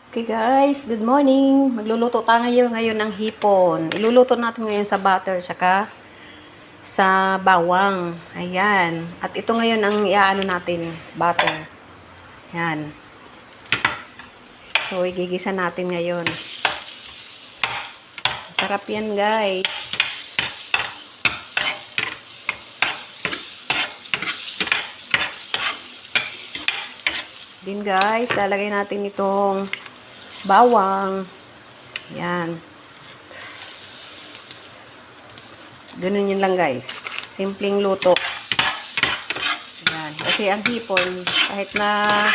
Okay guys, good morning. Magluluto tayo ngayon ng hipon. Iluluto natin ngayon sa butter tsaka sa bawang. Ayan. At ito ngayon ang iaano natin, butter. Ayan. So, igigisa natin ngayon. Sarap yan guys. Din guys, lalagay natin itong bawang. Yan. Ganun yun lang guys. Simpleng luto. Yan. Kasi ang hipon, kahit na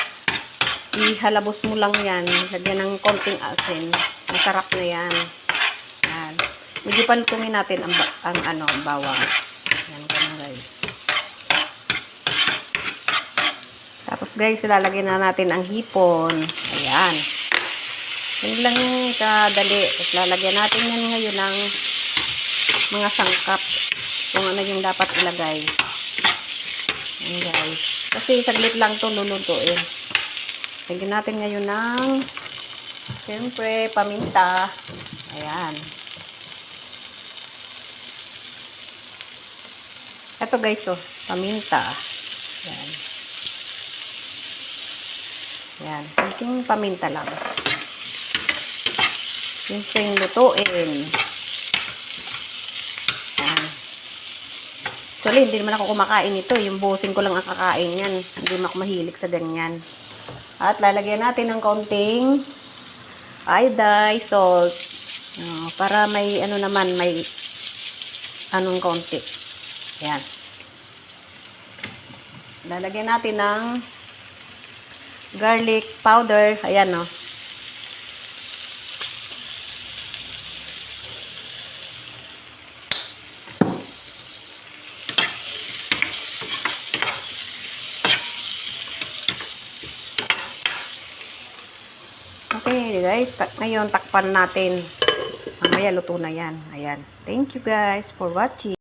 ihalabos mo lang yan, lagyan ng konting asin, masarap na yan. Yan. Medyo palutungin natin ang bawang. Yan, ganun guys. Tapos guys, ilalagay na natin ang hipon. Ayan. Yun lang yung kadali. Tapos lalagyan natin yan ngayon ng mga sangkap. Kung ano yung dapat ilagay. Ayan guys. Kasi saglit lang ito lulutuin. Lagyan natin ngayon ng siyempre paminta. Ayan. Ito guys, oh, paminta. Ayan. Ayan. Kunting paminta lang. Siyempre lutuin. Ayan. Actually, hindi naman ako kumakain ito. Yung busin ko lang ang kakain yan. Hindi naman ako mahilig sa ganyan. At lalagyan natin ng konting iodine salt. Para may ano naman, may anong konti. Ayan. Lalagyan natin ng garlic powder. Ayan, oh. Okay, guys. Ngayon, takpan natin. Mamaya, luto na yan. Ayan. Thank you, guys, for watching.